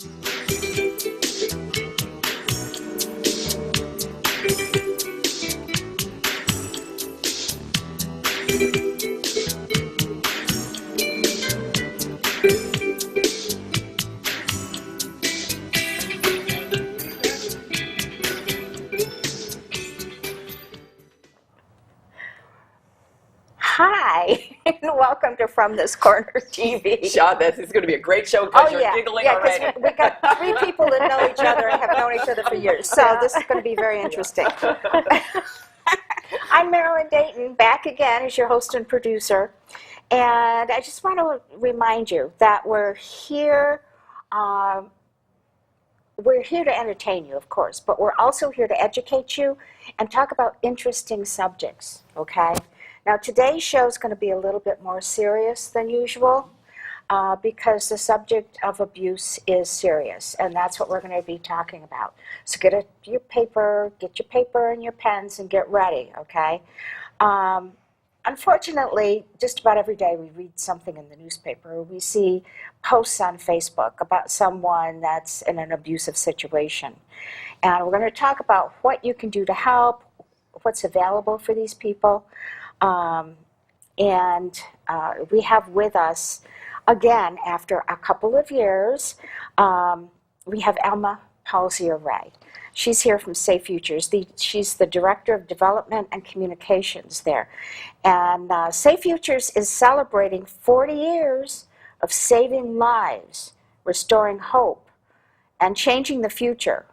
Hi, and welcome to From This Corner TV. Sean, this is going to be a great show because you're giggling already. Yeah, because we've got three people that know each other and have known each other for years, so this is going to be very interesting. I'm Marilyn Dayton, back again as your host and producer, and I just want to remind you that we're here to entertain you, of course, but we're also here to educate you and talk about interesting subjects, okay? Now, today's show is going to be a little bit more serious than usual because the subject of abuse is serious, and that's what we're going to be talking about. So get your paper and your pens and get ready, okay? Unfortunately, just about every day we read something in the newspaper, or we see posts on Facebook about someone that's in an abusive situation. And we're going to talk about what you can do to help, what's available for these people. We have with us, again, after a couple of years, we have Palzere-Rae. She's here from Safe Futures. She's the Director of Development and Communications there. And Safe Futures is celebrating 40 years of saving lives, restoring hope, and changing the future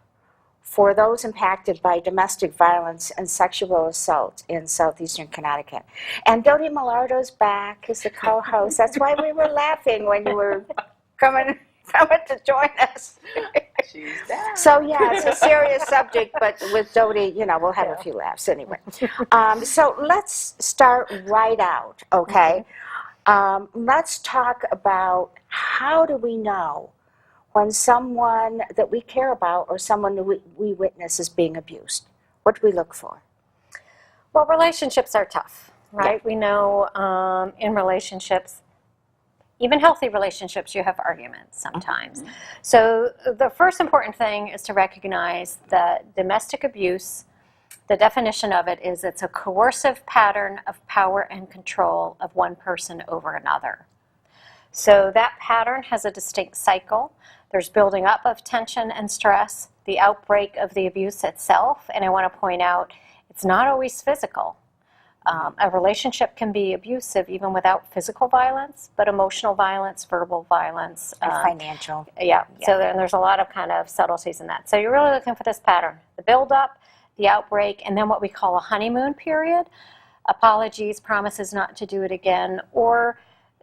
for those impacted by domestic violence and sexual assault in Southeastern Connecticut. And Dodie Milardo's back as the co-host. That's why we were laughing when you were coming to join us. She's back. So yeah, it's a serious subject, but with Dodie, we'll have a few laughs anyway. So let's start right out, okay? Let's talk about how do we know when someone that we care about or someone that we witness is being abused? What do we look for? Well, relationships are tough, right? Yeah. We know in relationships, even healthy relationships, you have arguments sometimes. Mm-hmm. So the first important thing is to recognize that domestic abuse, the definition of it is it's a coercive pattern of power and control of one person over another. So that pattern has a distinct cycle. There's building up of tension and stress, the outbreak of the abuse itself, and I want to point out it's not always physical. A relationship can be abusive even without physical violence, but emotional violence, verbal violence. And financial. Yeah, so there's a lot of kind of subtleties in that. So you're really looking for this pattern, the buildup, the outbreak, and then what we call a honeymoon period, apologies, promises not to do it again, or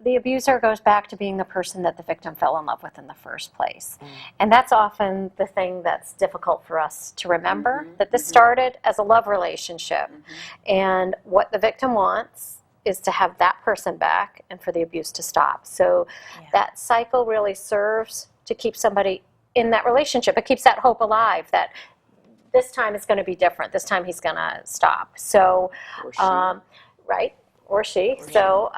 the abuser goes back to being the person that the victim fell in love with in the first place. Mm. And that's often the thing that's difficult for us to remember, that this started as a love relationship. And what the victim wants is to have that person back and for the abuse to stop. So that cycle really serves to keep somebody in that relationship. It keeps that hope alive that this time it's going to be different. This time he's going to stop. So, or she. Right, or she. So,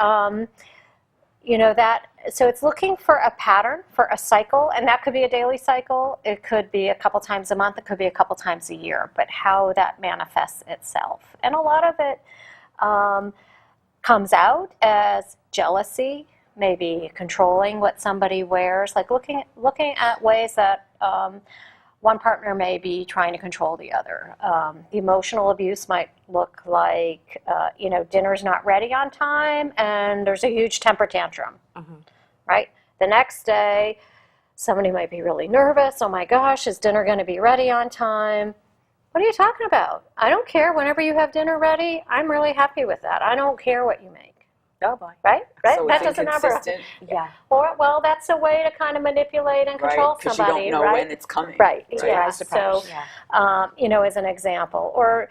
so it's looking for a pattern, for a cycle, and that could be a daily cycle, it could be a couple times a month, it could be a couple times a year, but how that manifests itself. And a lot of it comes out as jealousy, maybe controlling what somebody wears, like looking at ways that one partner may be trying to control the other. The emotional abuse might look like, dinner's not ready on time and there's a huge temper tantrum, right? The next day, somebody might be really nervous. Oh my gosh, is dinner going to be ready on time? What are you talking about? I don't care. Whenever you have dinner ready, I'm really happy with that. I don't care what you make. Oh boy. Right? So that it's doesn't ever. Yeah. Or, well, that's a way to kind of manipulate and control because somebody, you don't know when it's coming. Right. Right. Yeah. I suppose. So, as an example, or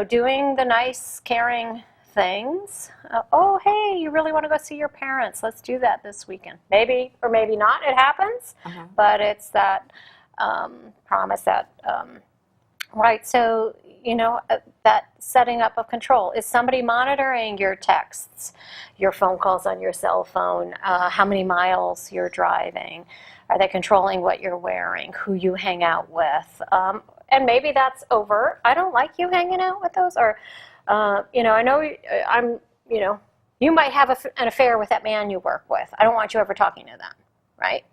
doing the nice, caring things. Oh, hey, you really want to go see your parents? Let's do that this weekend. Maybe or maybe not. It happens, but it's that promise that. Right. So, that setting up of control. Is somebody monitoring your texts, your phone calls on your cell phone, how many miles you're driving, Are they controlling what you're wearing, who you hang out with? And maybe that's overt. I don't like you hanging out with those. Or, you know, I know I'm, you know, you might have an affair with that man you work with. I don't want you ever talking to them, right?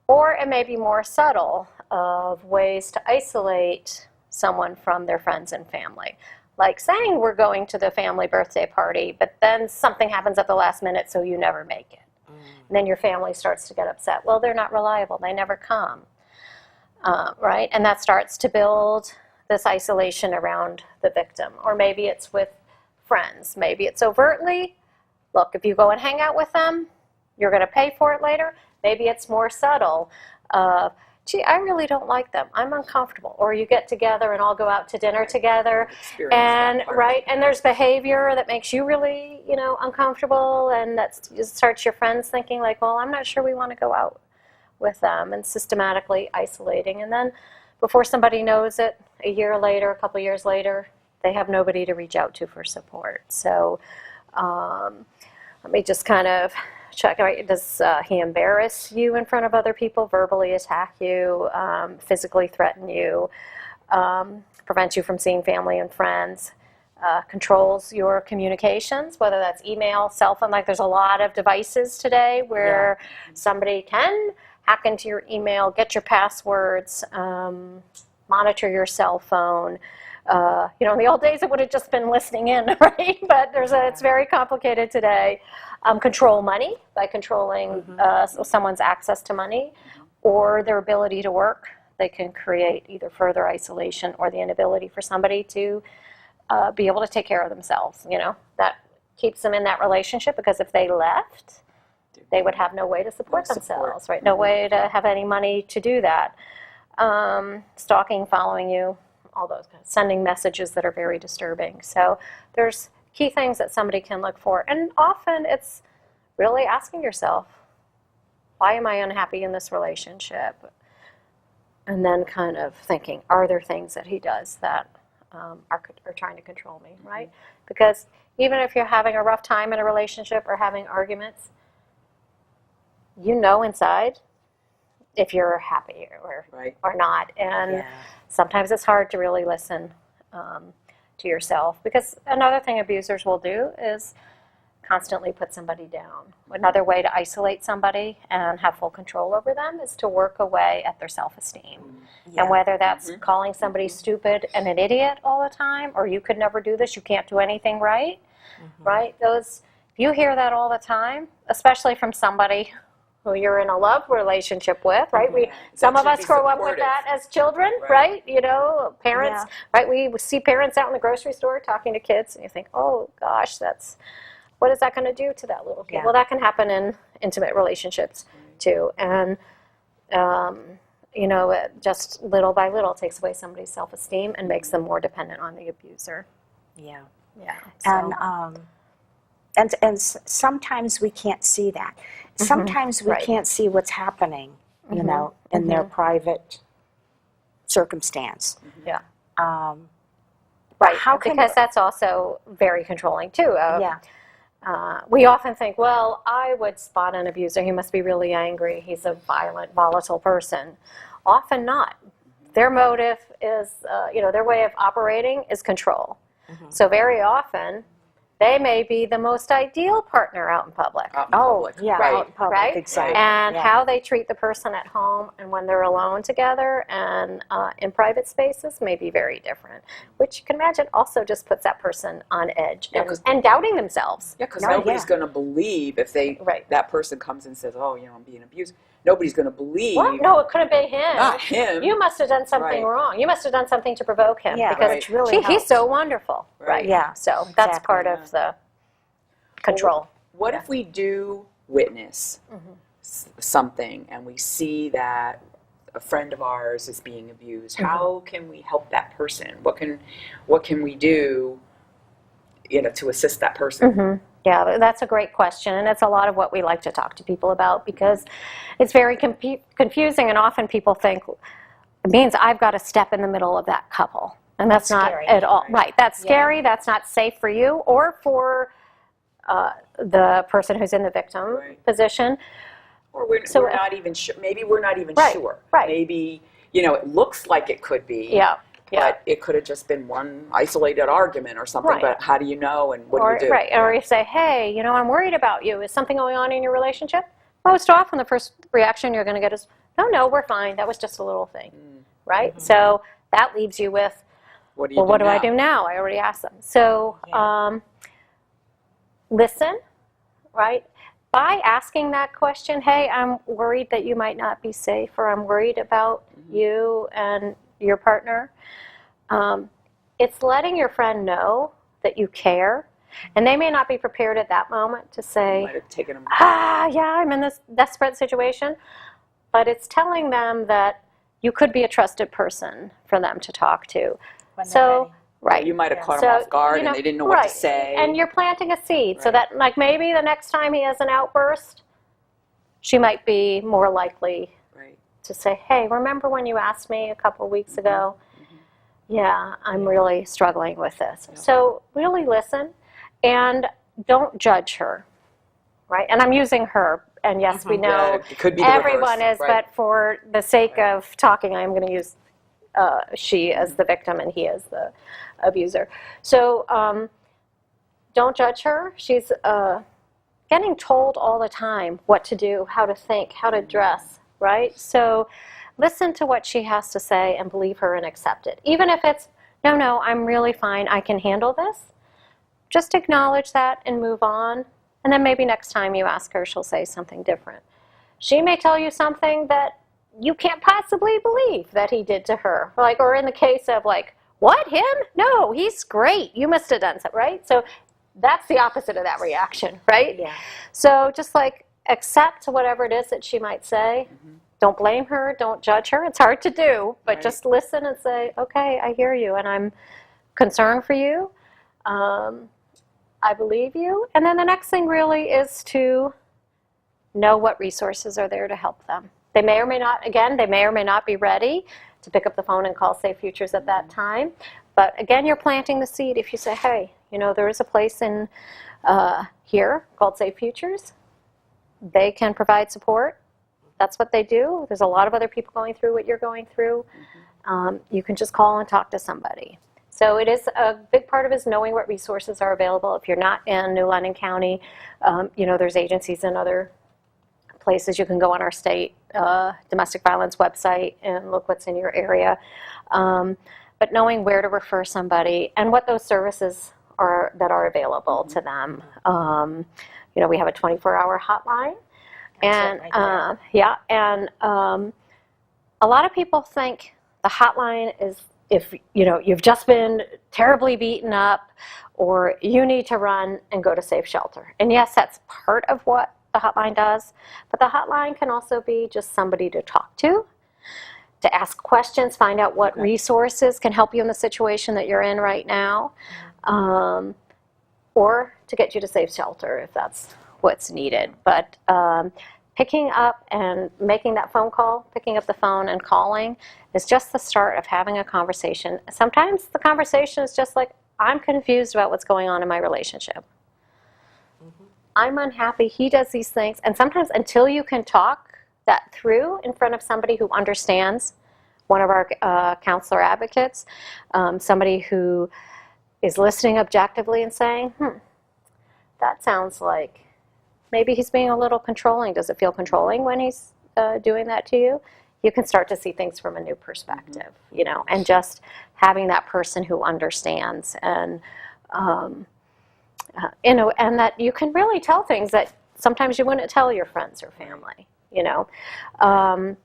Or it may be more subtle of ways to isolate someone from their friends and family. Like saying we're going to the family birthday party, but then something happens at the last minute, so you never make it. And then your family starts to get upset. Well, they're not reliable. They never come, right? And that starts to build this isolation around the victim. Or maybe it's with friends. Maybe it's overtly, look, if you go and hang out with them, you're going to pay for it later. Maybe it's more subtle. Gee, I really don't like them. I'm uncomfortable. Or you get together and all go out to dinner together, and right, and there's behavior that makes you really, you know, uncomfortable, and that starts your friends thinking like, well, I'm not sure we want to go out with them, and systematically isolating. And then before somebody knows it, a year later, a couple years later, they have nobody to reach out to for support. So let me just kind of check. Right? Does he embarrass you in front of other people, verbally attack you, physically threaten you, prevent you from seeing family and friends, controls your communications, whether that's email, cell phone. Like there's a lot of devices today where somebody can hack into your email, get your passwords, monitor your cell phone. You know, in the old days it would have just been listening in, right? But it's very complicated today. Control money by controlling someone's access to money or their ability to work. They can create either further isolation or the inability for somebody to be able to take care of themselves. You know, that keeps them in that relationship, because if they left, they would have no way to support themselves, right? No way to have any money to do that. Stalking, following you, all those kinds, sending messages that are very disturbing. So there's key things that somebody can look for. And often it's really asking yourself, why am I unhappy in this relationship? And then kind of thinking, are there things that he does that are trying to control me, right? Because even if you're having a rough time in a relationship or having arguments, you know inside if you're happy or not. And sometimes it's hard to really listen to yourself, because another thing abusers will do is constantly put somebody down. Another way to isolate somebody and have full control over them is to work away at their self-esteem. And whether that's calling somebody stupid and an idiot all the time, or you could never do this, you can't do anything right, right? If you hear that all the time, especially from somebody who you're in a love relationship with, right? Some of us grow up with that as children, right? You know, parents, right? We see parents out in the grocery store talking to kids, and you think, oh gosh, what is that going to do to that little kid? Well, that can happen in intimate relationships too. And, you know, it just little by little takes away somebody's self-esteem and makes them more dependent on the abuser. So. And sometimes we can't see that. Sometimes we can't see what's happening, you know, in their private circumstance. Right, because that's also very controlling too. We often think, well, I would spot an abuser. He must be really angry. He's a violent, volatile person. Often not. Their motive is, you know, their way of operating is control. So very often, they may be the most ideal partner out in public. Out in public, right? Exactly. And how they treat the person at home and when they're alone together and in private spaces may be very different, which you can imagine also just puts that person on edge and doubting themselves. Because nobody's going to believe if that person comes and says, oh, you know, I'm being abused. Nobody's going to believe. What? No, it couldn't be him. Not him. You must have done something wrong. You must have done something to provoke him. Because it's really he's so wonderful. So that's part of the control. Well, what if we do witness something and we see that a friend of ours is being abused? How can we help that person? What can we do, you know, to assist that person? Yeah, that's a great question, and it's a lot of what we like to talk to people about, because it's very confusing, and often people think it means I've got to step in the middle of that couple, and that's not scary at all. Right, that's scary. That's not safe for you or for the person who's in the victim position. Or we're not even sure. Maybe we're not even Right, sure. right. Maybe, it looks like it could be. Yeah. But it could have just been one isolated argument or something. Right. But how do you know, and what do you do? Right. Or you say, hey, I'm worried about you. Is something going on in your relationship? Most often the first reaction you're going to get is, no, we're fine. That was just a little thing. Right? Mm-hmm. So that leaves you with, what do I do now? I already asked them. So listen, right? By asking that question, hey, I'm worried that you might not be safe, or I'm worried about you and your partner. It's letting your friend know that you care, and they may not be prepared at that moment to say, might have taken them I'm in this desperate situation, but it's telling them that you could be a trusted person for them to talk to. So, right. You might have caught them off guard and they didn't know what to say. And you're planting a seed so that, like, maybe the next time he has an outburst, she might be more likely to say, hey, remember when you asked me a couple of weeks ago? Yeah, I'm really struggling with this. Yep. So really listen, and don't judge her, right? And I'm using her, and yes, we know it could be everyone reverse, is, but for the sake of talking, I'm going to use she as the victim and he as the abuser. So don't judge her. She's getting told all the time what to do, how to think, how to dress, right? So listen to what she has to say and believe her and accept it. Even if it's, no, I'm really fine, I can handle this. Just acknowledge that and move on. And then maybe next time you ask her, she'll say something different. She may tell you something that you can't possibly believe that he did to her. Like, or in the case of like, what, him? No, he's great. You must have done something, right? So that's the opposite of that reaction, right? Yeah. So just like accept whatever it is that she might say. Don't blame her, don't judge her. It's hard to do, but just listen and say, okay, I hear you and I'm concerned for you. I believe you. And then the next thing really is to know what resources are there to help them. They may or may not be ready to pick up the phone and call Safe Futures at that time. But again, you're planting the seed. If you say, hey, there is a place in here called Safe Futures. They can provide support. That's what they do. There's a lot of other people going through what you're going through. You can just call and talk to somebody. So it is a big part of it is knowing what resources are available. If you're not in New London County, there's agencies in other places. You can go on our state domestic violence website and look what's in your area. But knowing where to refer somebody and what those services are that are available to them. We have a 24-hour hotline. And a lot of people think the hotline is if you've just been terribly beaten up, or you need to run and go to safe shelter. And yes, that's part of what the hotline does, but the hotline can also be just somebody to talk to ask questions, find out what resources can help you in the situation that you're in right now, or to get you to safe shelter if that's what's needed. But picking up and making that phone call, picking up the phone and calling is just the start of having a conversation. Sometimes the conversation is just like, I'm confused about what's going on in my relationship. I'm unhappy, he does these things. And sometimes until you can talk that through in front of somebody who understands, one of our counselor advocates, somebody who is listening objectively and saying, that sounds like maybe he's being a little controlling. Does it feel controlling when he's doing that to you? You can start to see things from a new perspective, and just having that person who understands and, and that you can really tell things that sometimes you wouldn't tell your friends or family, and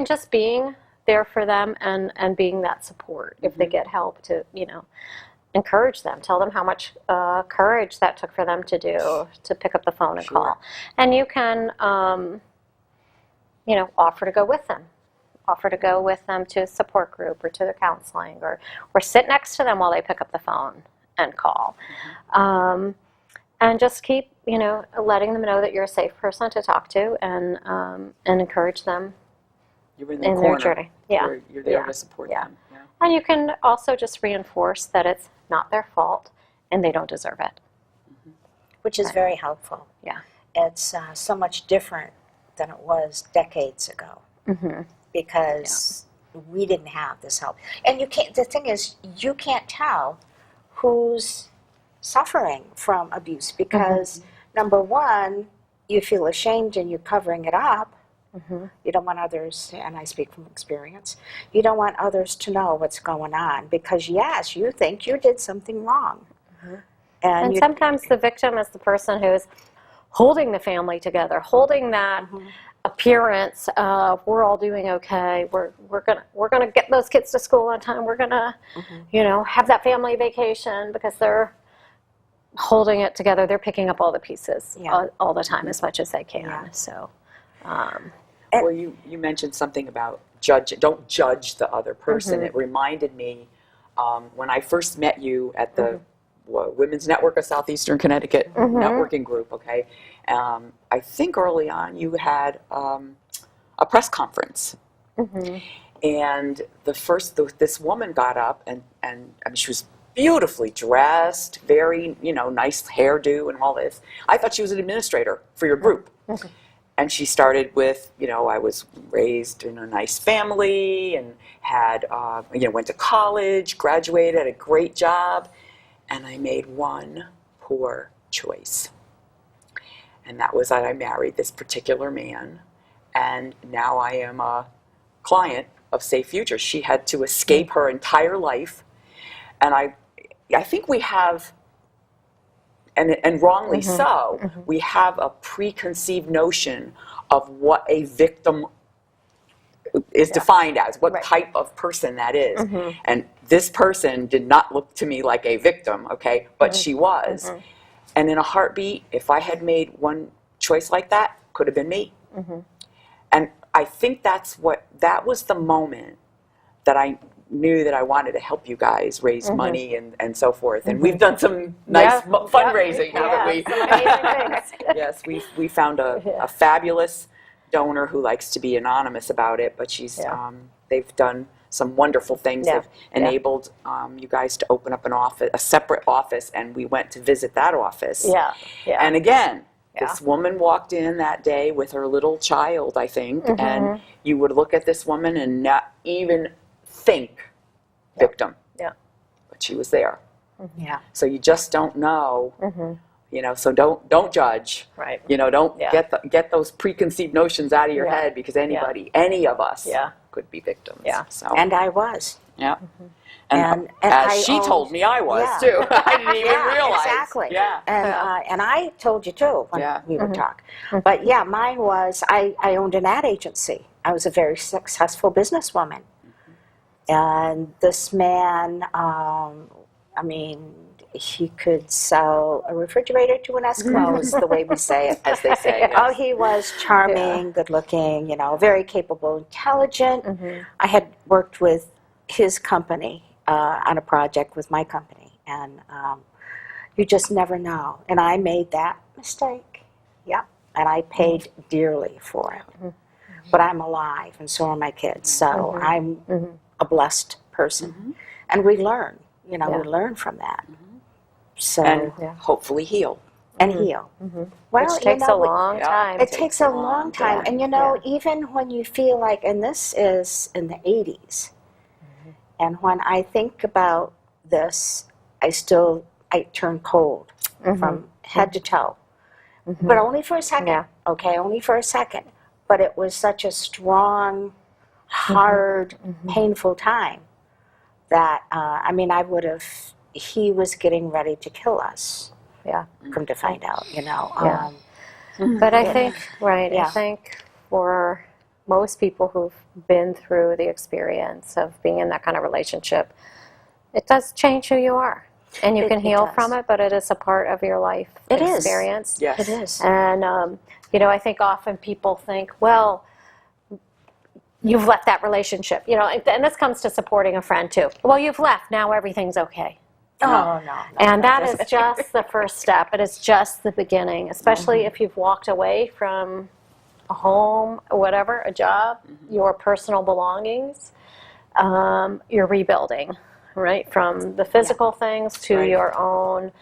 just being there for them and being that support if they get help to, encourage them, tell them how much courage that took for them to do, to pick up the phone and call. And you can, offer to go with them. Offer to go with them to a support group or to their counseling, or sit next to them while they pick up the phone and call. And just keep, letting them know that you're a safe person to talk to and encourage them you're in their journey. You're there to support them. Yeah. And you can also just reinforce that it's not their fault and they don't deserve it. Which is very helpful. Yeah. It's so much different than it was decades ago. Because we didn't have this help. And you can't, the thing is, you can't tell who's suffering from abuse because, number one, you feel ashamed and you're covering it up. You don't want others, and I speak from experience, you don't want others to know what's going on because, yes, you think you did something wrong. And sometimes the victim is the person who's holding the family together, holding that appearance of we're all doing okay. We're gonna get those kids to school on time. We're gonna, you know, have that family vacation because they're holding it together. They're picking up all the pieces all the time as much as they can. So, well, you mentioned something about don't judge the other person. It reminded me when I first met you at the Women's Network of Southeastern Connecticut networking group. Okay, I think early on you had a press conference, and this woman got up and I mean, she was beautifully dressed, very nice hairdo and all this. I thought she was an administrator for your group. And she started with, I was raised in a nice family and had, went to college, graduated, had a great job, and I made one poor choice. And that was that I married this particular man, and now I am a client of Safe Futures. She had to escape her entire life, and I think we have, and wrongly so, we have a preconceived notion of what a victim is defined as, what type of person that is. And this person did not look to me like a victim, okay, but she was. And in a heartbeat, if I had made one choice like that, could have been me. And I think that was the moment that I knew that I wanted to help you guys raise money and so forth. And we've done some nice fundraising, haven't we? Some amazing things. Yes, we found a fabulous donor who likes to be anonymous about it, but they've done some wonderful things. They've enabled you guys to open up a separate office, and we went to visit that office. And again, this woman walked in that day with her little child, I think, and you would look at this woman and not even think victim. But she was there. So you just don't know. So don't judge. Don't get those preconceived notions out of your head, because any of us could be victims. So. And I was. And as she told me I was too. I didn't even realize. Exactly. And I told you too when we would talk. But mine was, I owned an ad agency. I was a very successful businesswoman. And this man, he could sell a refrigerator to an Eskimo, is the way we say it. As they say. Oh, he was charming, good looking, very capable, intelligent. I had worked with his company on a project with my company, and you just never know. And I made that mistake, and I paid dearly for it. But I'm alive, and so are my kids, so I'm a blessed person. And we learn, we learn from that. So, and hopefully heal. And heal. Well, which takes a long time. It takes a long time. And even when you feel like, and this is in the 80s, and when I think about this, I turn cold from head to toe. But only for a second, okay, only for a second. But it was such a strong, hard, painful time that, he was getting ready to kill us. Come to find out, But I think, I think for most people who've been through the experience of being in that kind of relationship, it does change who you are. And you can heal from it, but it is a part of your life experience. Yes. It is. And, I think often people think, well, you've left that relationship, and this comes to supporting a friend too. Well, you've left, now everything's okay. No. And that is just the first step. It is just the beginning, especially if you've walked away from a home, whatever, a job, your personal belongings. You're rebuilding, right? From the physical things to your own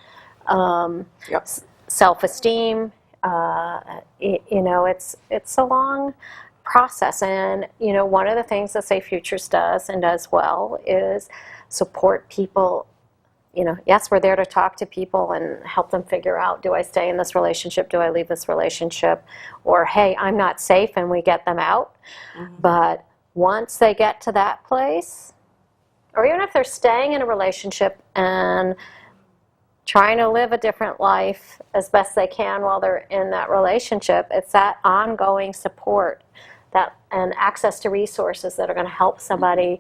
self-esteem, It's a long process, and one of the things that Safe Futures does and does well is support people. Yes, we're there to talk to people and help them figure out, do I stay in this relationship, do I leave this relationship, or hey, I'm not safe, and we get them out. But once they get to that place, or even if they're staying in a relationship and trying to live a different life as best they can while they're in that relationship, it's that ongoing support and access to resources that are going to help somebody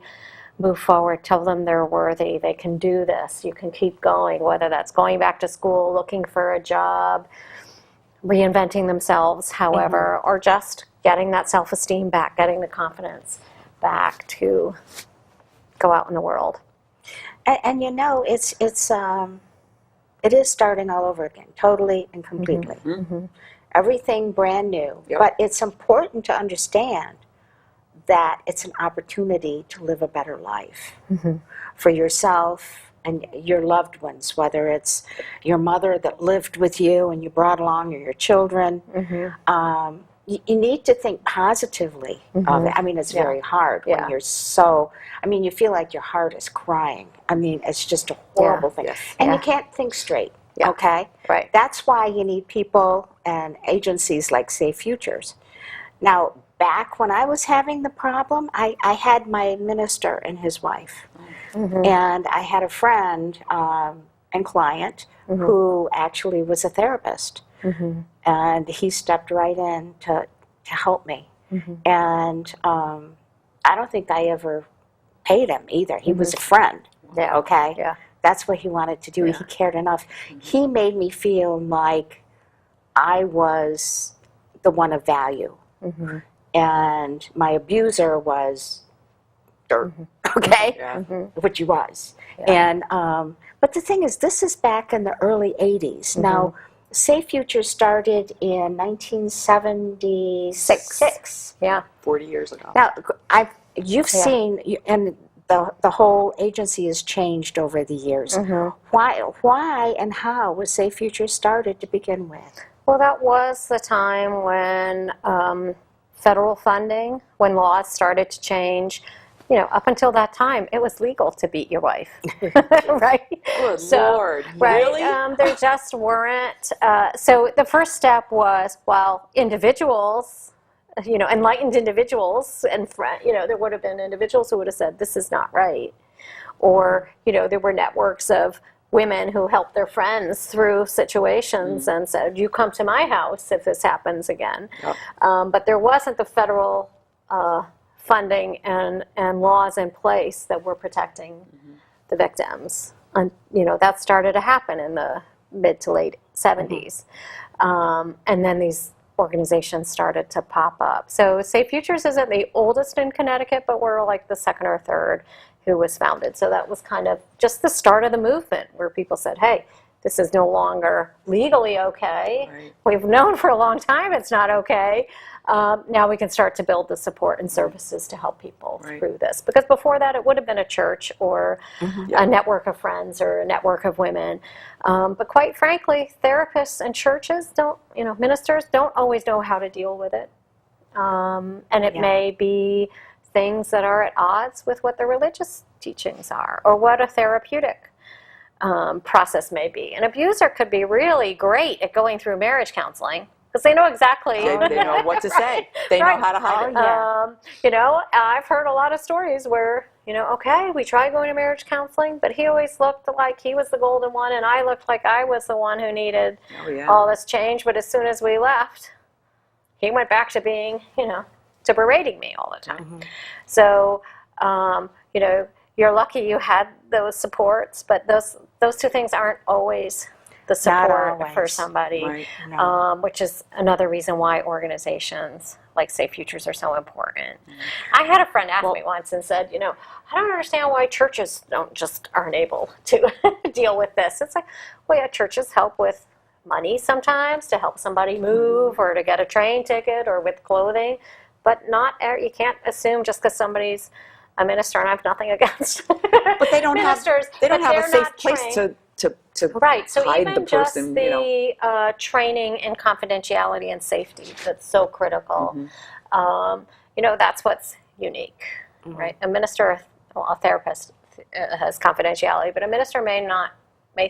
move forward, tell them they're worthy, they can do this, you can keep going, whether that's going back to school, looking for a job, reinventing themselves, however, or just getting that self-esteem back, getting the confidence back to go out in the world. And it is starting all over again, totally and completely. Everything brand new. Yep. But it's important to understand that it's an opportunity to live a better life for yourself and your loved ones, whether it's your mother that lived with you and you brought along, or your children. You need to think positively of it. I mean, it's very hard when you're you feel like your heart is crying. I mean, it's just a horrible thing. Yes. And you can't think straight, okay? Right. That's why you need people and agencies like Safe Futures. Now, back when I was having the problem, I had my minister and his wife. And I had a friend and client who actually was a therapist. And he stepped right in to help me. And I don't think I ever paid him either. He was a friend, okay? Yeah. That's what he wanted to do. He cared enough. He made me feel like I was the one of value. And my abuser was dirt, okay? Which he was. And but the thing is, this is back in the early 80s. Now, Safe Futures started in 1976. Yeah. 40 years ago. Now, you've seen, and the whole agency has changed over the years. Why and how was Safe Futures started to begin with? Well, that was the time when federal funding, when laws started to change. Up until that time, it was legal to beat your wife, right? Good Lord, right, really? There just weren't. So the first step was, individuals, enlightened individuals, and there would have been individuals who would have said, this is not right. Or, there were networks of women who helped their friends through situations and said, you come to my house if this happens again. But there wasn't the federal funding and laws in place that were protecting the victims. And, that started to happen in the mid to late 70s. And then these organizations started to pop up. So Safe Futures isn't the oldest in Connecticut, but we're like the second or third who was founded. So that was kind of just the start of the movement, where people said, hey, this is no longer legally okay. We've known for a long time it's not okay. Now we can start to build the support and services to help people through this. Because before that, it would have been a church or a network of friends or a network of women. But quite frankly, therapists and churches ministers don't always know how to deal with it. And it may be things that are at odds with what the religious teachings are, or what a therapeutic process may be. An abuser could be really great at going through marriage counseling, because they know exactly. They know what to say. They know how to hide it. I've heard a lot of stories where, okay, we tried going to marriage counseling, but he always looked like he was the golden one, and I looked like I was the one who needed all this change. But as soon as we left, he went back to being, to berating me all the time. So, you're lucky you had those supports, but those two things aren't always the support for somebody, which is another reason why organizations like Safe Futures are so important. I had a friend ask me once and said, I don't understand why churches aren't able to deal with this. It's like, churches help with money sometimes to help somebody move or to get a train ticket or with clothing, but you can't assume just because somebody's a minister, and I have nothing against but they don't ministers. They don't have a safe place to Right, so hide even the person, just you know. the training in confidentiality and safety that's so critical. That's what's unique, right? A minister, well, a therapist has confidentiality, but a minister may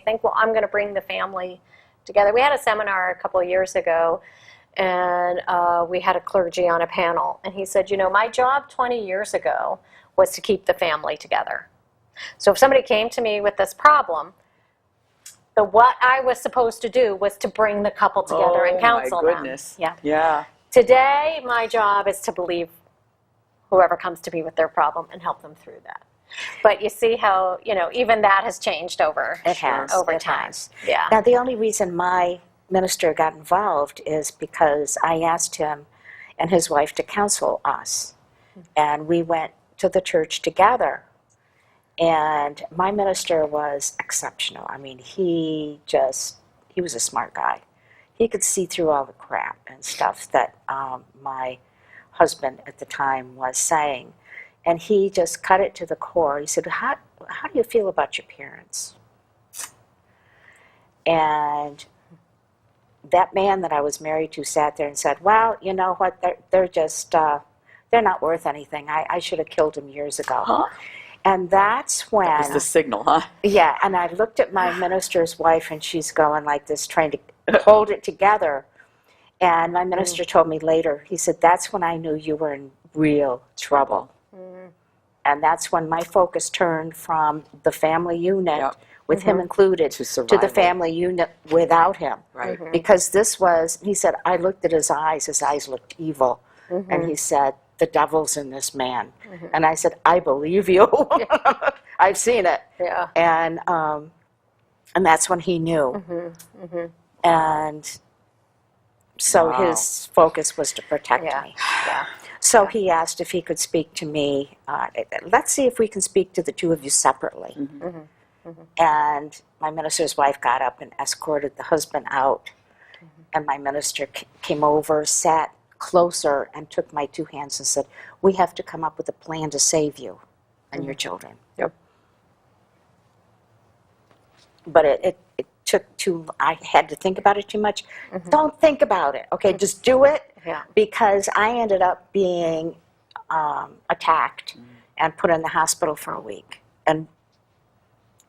think, well, I'm going to bring the family together. We had a seminar a couple of years ago, and we had a clergy on a panel, and he said, my job 20 years ago was to keep the family together. So if somebody came to me with this problem, what I was supposed to do was to bring the couple together and counsel my goodness. them. Yeah. Today, my job is to believe whoever comes to me with their problem and help them through that. But you see how, even that has changed over time. Has. Yeah. Now, the only reason my minister got involved is because I asked him and his wife to counsel us. And we went to the church together. And my minister was exceptional. I mean, he was a smart guy. He could see through all the crap and stuff that my husband at the time was saying. And he just cut it to the core. He said, how do you feel about your parents? And that man that I was married to sat there and said, well, you know what, they're just, they're not worth anything. I should have killed him years ago. Huh? And that's when... That was the signal, huh? Yeah, and I looked at my minister's wife, and she's going like this, trying to hold it together. And my minister told me later, he said, that's when I knew you were in real trouble. And that's when my focus turned from the family unit, with him included, to the survival. family unit without him. Right. Because this was, he said, I looked at his eyes looked evil. And he said, the devil's in this man. And I said, I believe you. I've seen it. Yeah. And that's when he knew. And so his focus was to protect me. Yeah. So he asked if he could speak to me. Let's see if we can speak to the two of you separately. And my minister's wife got up and escorted the husband out. And my minister came over, sat closer, and took my two hands and said, we have to come up with a plan to save you and your children. Yep. But it took I had to think about it too much. Don't think about it, okay? Just do it. Yeah. Because I ended up being attacked and put in the hospital for a week and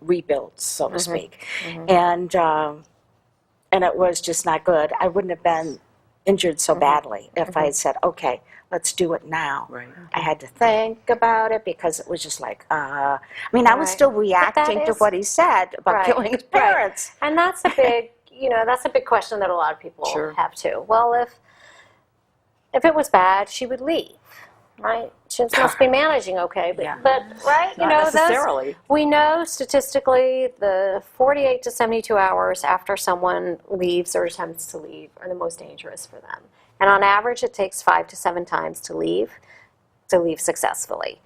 rebuilt, so to speak. And it was just not good. I wouldn't have been injured so badly if I had said, okay, let's do it now. Right. I had to think about it because it was just like, I mean, I was still reacting to what he said about killing his parents. And that's a big, that's a big question that a lot of people have too. Well, if it was bad, she would leave, right? She must be managing okay, but right, Not necessarily. We know statistically the 48 to 72 hours after someone leaves or attempts to leave are the most dangerous for them. And on average, it takes 5 to 7 times to leave successfully.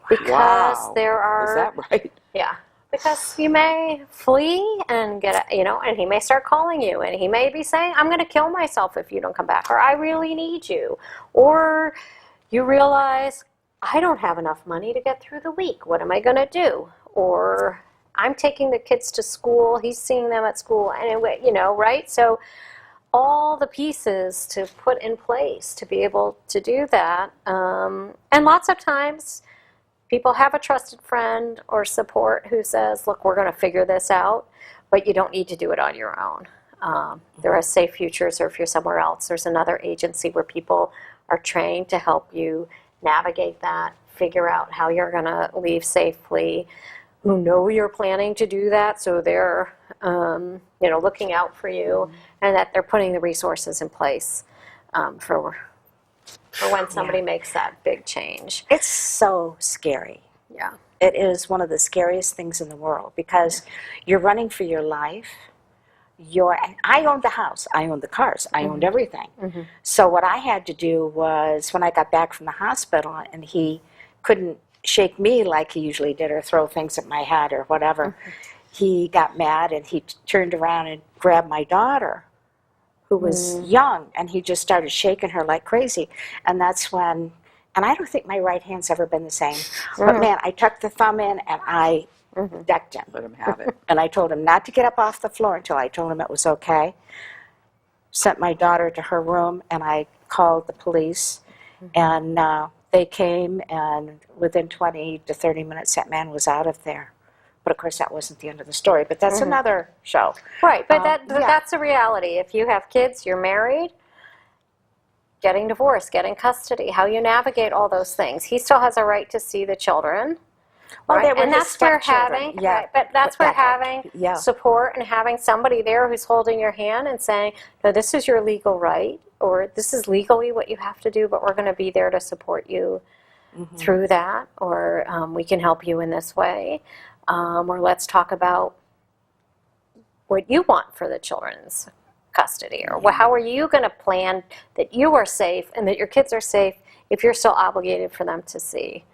Because there are... Is that right? Yeah. Because you may flee and and he may start calling you, and he may be saying, I'm going to kill myself if you don't come back, or I really need you. Or you realize, I don't have enough money to get through the week. What am I going to do? Or I'm taking the kids to school, he's seeing them at school, anyway, right? So all the pieces to put in place to be able to do that. And lots of times, people have a trusted friend or support who says, look, we're going to figure this out, but you don't need to do it on your own. There are Safe Futures, or if you're somewhere else, there's another agency where people are trained to help you navigate that, figure out how you're going to leave safely, who know you're planning to do that, so they're looking out for you, and that they're putting the resources in place for when somebody makes that big change. It's so scary. Yeah. It is one of the scariest things in the world because you're running for your life. I owned the house, I owned the cars, I owned everything. So what I had to do was, when I got back from the hospital and he couldn't shake me like he usually did or throw things at my head or whatever, he got mad and he turned around and grabbed my daughter, who was young, and he just started shaking her like crazy. And that's when, and I don't think my right hand's ever been the same, but man, I tucked the thumb in and I decked him. Let him have it. And I told him not to get up off the floor until I told him it was okay. Sent my daughter to her room, and I called the police, and they came, and within 20 to 30 minutes, that man was out of there. But of course, that wasn't the end of the story, but that's another show. Right, but Yeah. that's a reality. If you have kids, you're married, getting divorced, getting custody, how you navigate all those things. He still has a right to see the children. Well, Right? they were And his that's where stepchildren. having, Yeah. right, but that's where But that- having yeah. support and having somebody there who's holding your hand and saying, no, this is your legal right, or this is legally what you have to do, but we're going to be there to support you through that, or we can help you in this way, or let's talk about what you want for the children's custody, or how are you going to plan that you are safe and that your kids are safe if you're still obligated for them to see.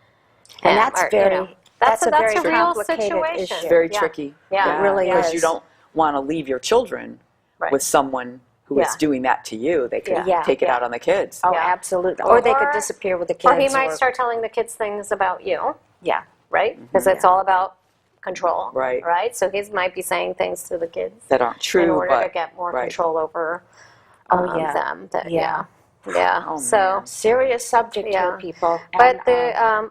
And him, that's or, very, that's a very real complicated situation. issue. It's very Yeah. tricky. Yeah. It really Because is. you don't want to leave your children Right. with someone who is Yeah. doing that to you. They could Yeah. take it Yeah. out on the kids. Oh, Yeah. absolutely. Or they could Or- disappear with the kids. Or he might start telling the kids things about you, Yeah. right? Because it's all about control, Right. Right. So he might be saying things to the kids That aren't true, in order but to get more right. control over yeah. them. That, Yeah. yeah. Oh, So. man. Serious subject Yeah. here, people. But And,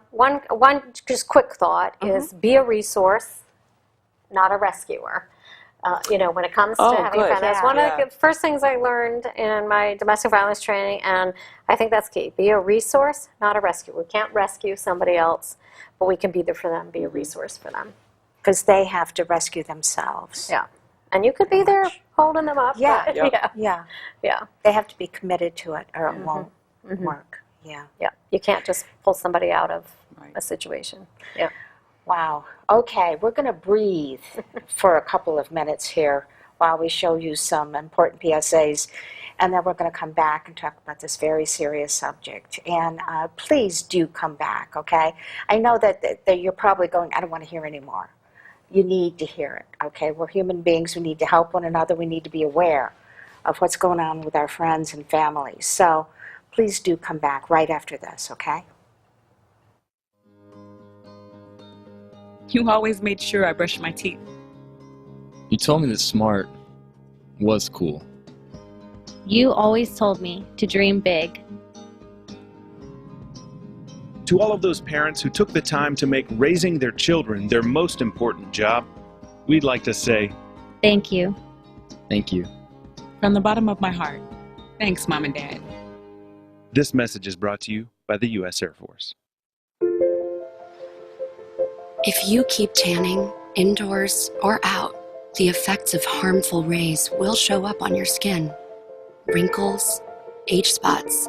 the one just quick thought is be a resource, not a rescuer. When it comes to Oh, having a good. friend, that's Yeah. one of Yeah. the first things I learned in my domestic violence training, and I think that's key. Be a resource, not a rescuer. We can't rescue somebody else, but we can be there for them, be a resource for them. because they have to rescue themselves. Yeah. And you could be there holding them up. Yeah. but- Yep. yeah. Yeah. Yeah. They have to be committed to it or it won't work. Yeah. Yeah. You can't just pull somebody out of Right. a situation. Yeah. Wow. Okay, we're going to breathe for a couple of minutes here while we show you some important PSAs, and then we're going to come back and talk about this very serious subject. And please do come back, okay? I know that you're probably going, I don't want to hear anymore. You need to hear it, okay? We're human beings. We need to help one another. We need to be aware of what's going on with our friends and families. So please do come back right after this, okay? You always made sure I brushed my teeth. You told me that smart was cool. You always told me to dream big. To all of those parents who took the time to make raising their children their most important job, we'd like to say, Thank you. Thank you. From the bottom of my heart. Thanks, Mom and Dad. this message is brought to you by the U.S. Air Force. If you keep tanning, indoors or out, the effects of harmful rays will show up on your skin. Wrinkles, age spots,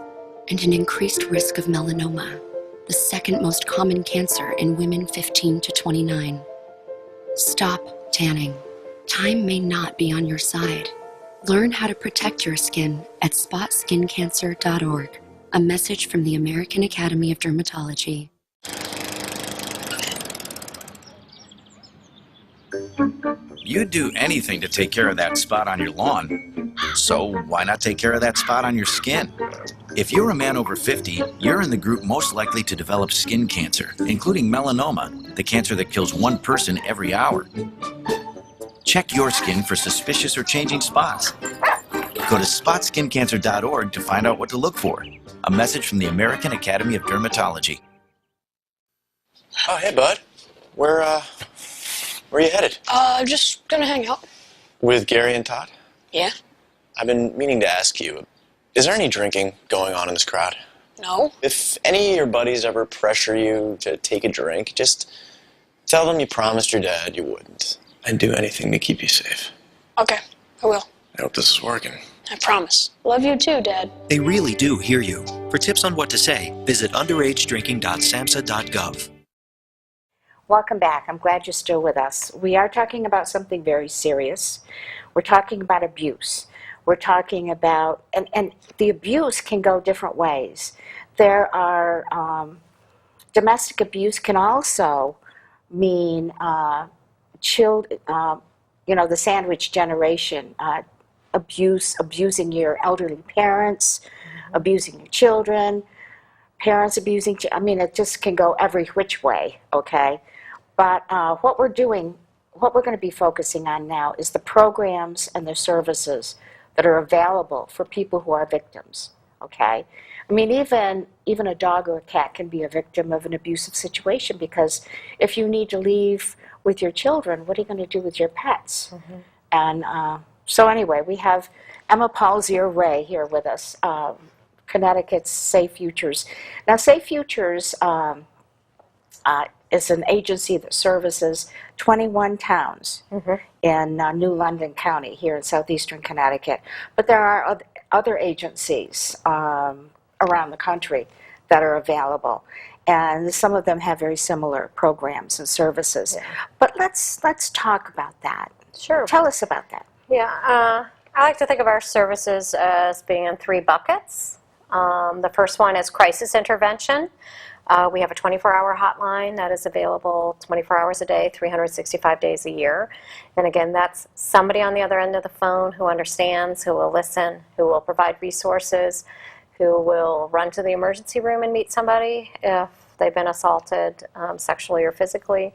and an increased risk of melanoma, the second most common cancer in women 15 to 29. Stop tanning. Time may not be on your side. Learn how to protect your skin at spotskincancer.org. A message from the American Academy of Dermatology. You'd do anything to take care of that spot on your lawn. So why not take care of that spot on your skin? If you're a man over 50, you're in the group most likely to develop skin cancer, including melanoma, the cancer that kills one person every hour. Check your skin for suspicious or changing spots. Go to spotskincancer.org to find out what to look for. A message from the American Academy of Dermatology. Oh, hey, bud. Where are you headed? Just gonna hang out. With Gary and Todd? Yeah? I've been meaning to ask you, is there any drinking going on in this crowd? No? If any of your buddies ever pressure you to take a drink, just tell them you promised your dad you wouldn't. I'd do anything to keep you safe. Okay, I will. I hope this is working. I promise. Love you too, Dad. They really do hear you. For tips on what to say, visit underagedrinking.samhsa.gov. Welcome back. I'm glad you're still with us. We are talking about something very serious. We're talking about abuse. We're talking about, and the abuse can go different ways. There are, domestic abuse can also mean the sandwich generation, abusing your elderly parents, abusing your children, parents abusing, it just can go every which way, okay? But what we're going to be focusing on now is the programs and the services that are available for people who are victims, okay? I mean, even a dog or a cat can be a victim of an abusive situation, because if you need to leave with your children, what are you going to do with your pets? Mm-hmm. And so anyway, we have Emma Palzere-Rae here with us, Connecticut's Safe Futures. Now, Safe Futures is an agency that services 21 towns in New London County here in southeastern Connecticut. But there are other agencies around the country that are available, and some of them have very similar programs and services. Yeah. But let's talk about that. Sure. Tell us about that. Yeah, I like to think of our services as being in 3 buckets. The first one is crisis intervention. We have a 24-hour hotline that is available 24 hours a day, 365 days a year. And again, that's somebody on the other end of the phone who understands, who will listen, who will provide resources, who will run to the emergency room and meet somebody if they've been assaulted sexually or physically,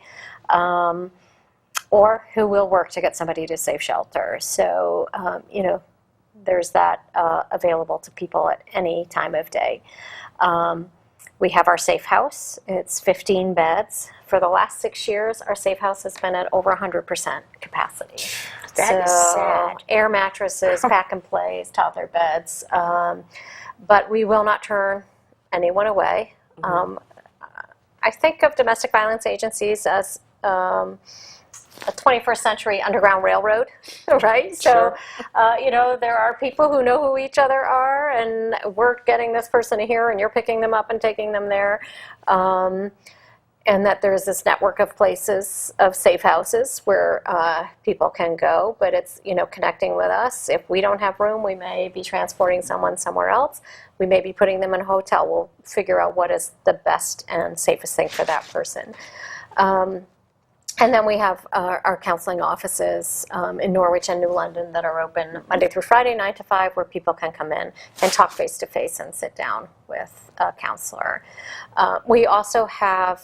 or who will work to get somebody to safe shelter. So, there's that available to people at any time of day. We have our safe house. It's 15 beds. For the last 6 years, our safe house has been at over 100% capacity. That is sad. Air mattresses, pack and plays, toddler beds. But we will not turn anyone away. I think of domestic violence agencies as a 21st century Underground Railroad, right? So, there are people who know who each other are, and we're getting this person here, and you're picking them up and taking them there. And that there's this network of places, of safe houses where people can go, but it's, connecting with us. If we don't have room, we may be transporting someone somewhere else. We may be putting them in a hotel. We'll figure out what is the best and safest thing for that person. And then we have our counseling offices in Norwich and New London that are open Monday through Friday, 9 to 5, where people can come in and talk face-to-face and sit down with a counselor. We also have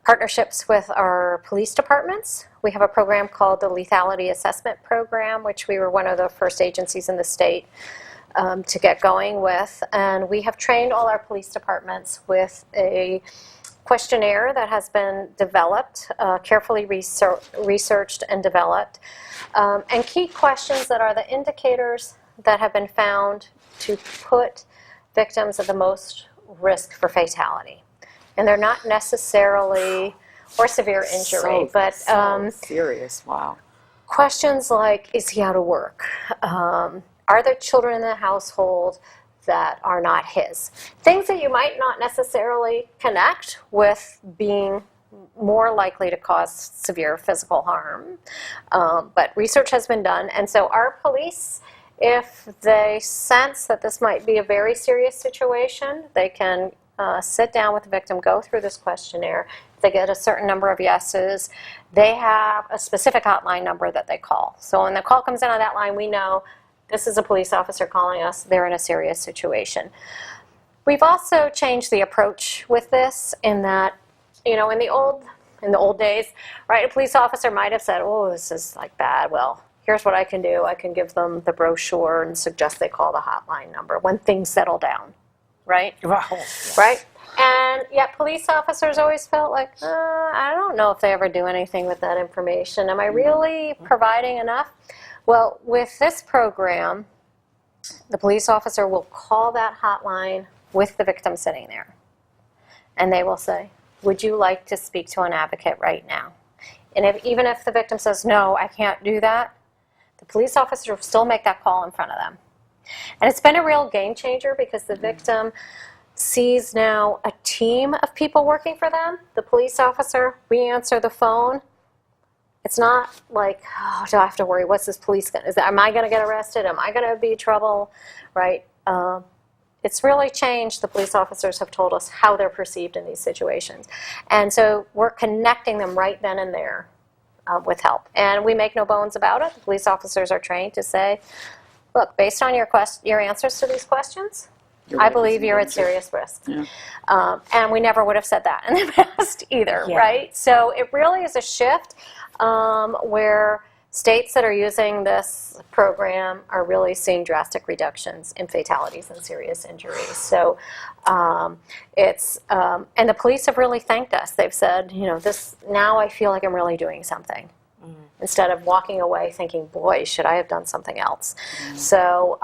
partnerships with our police departments. We have a program called the Lethality Assessment Program, which we were one of the first agencies in the state to get going with. And we have trained all our police departments with a questionnaire that has been developed, carefully researched and developed, and key questions that are the indicators that have been found to put victims at the most risk for fatality. And they're not necessarily, or severe injury, but serious, wow. Questions like, is he out of work? Are there children in the household that are not his? Things that you might not necessarily connect with being more likely to cause severe physical harm. But research has been done, and so our police, if they sense that this might be a very serious situation, they can sit down with the victim, go through this questionnaire. If they get a certain number of yeses, they have a specific hotline number that they call. So when the call comes in on that line, we know this is a police officer calling us. They're in a serious situation. We've also changed the approach with this in that, in the old days, right, a police officer might have said, oh, this is like bad. Well, here's what I can do. I can give them the brochure and suggest they call the hotline number when things settle down, right? Wow. Right? And yet police officers always felt like, I don't know if they ever do anything with that information. Am I really providing enough? Well, with this program, the police officer will call that hotline with the victim sitting there. And they will say, would you like to speak to an advocate right now? And even if the victim says, no, I can't do that, the police officer will still make that call in front of them. And it's been a real game changer because the victim sees now a team of people working for them. The police officer, we answer the phone. It's not like, oh, do I have to worry? What's this police going to do? Am I going to get arrested? Am I going to be in trouble? Right? It's really changed. The police officers have told us how they're perceived in these situations. And so we're connecting them right then and there with help. And we make no bones about it. The police officers are trained to say, look, based on your answers to these questions, I believe you're at serious risk. Yeah. And we never would have said that in the past either, Yeah. right? So it really is a shift where states that are using this program are really seeing drastic reductions in fatalities and serious injuries. So and the police have really thanked us. They've said, this, now I feel like I'm really doing something. Instead of walking away thinking, boy, should I have done something else? So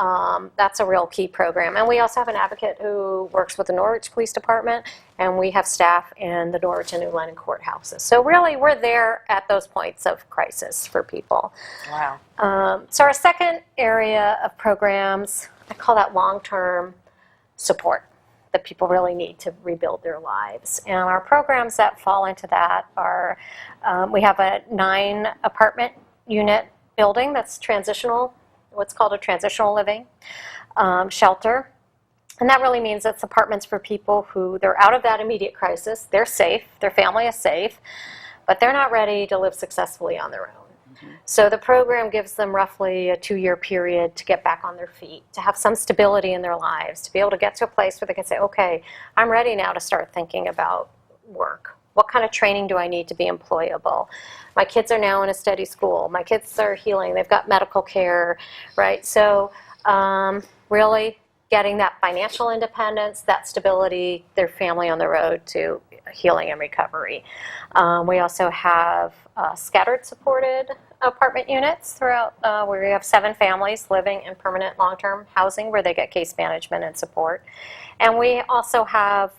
that's a real key program. And we also have an advocate who works with the Norwich Police Department, and we have staff in the Norwich and New London courthouses. So really, we're there at those points of crisis for people. Wow. So our second area of programs, I call that long-term support that people really need to rebuild their lives. And our programs that fall into that are, we have a 9-apartment unit building that's transitional, what's called a transitional living shelter. And that really means it's apartments for people who, they're out of that immediate crisis, they're safe, their family is safe, but they're not ready to live successfully on their own. So the program gives them roughly a 2-year period to get back on their feet, to have some stability in their lives, to be able to get to a place where they can say, okay, I'm ready now to start thinking about work. What kind of training do I need to be employable? My kids are now in a steady school. My kids are healing. They've got medical care, right? So really getting that financial independence, that stability, their family on the road to healing and recovery. We also have scattered supported apartment units throughout where we have 7 families living in permanent long-term housing where they get case management and support. And we also have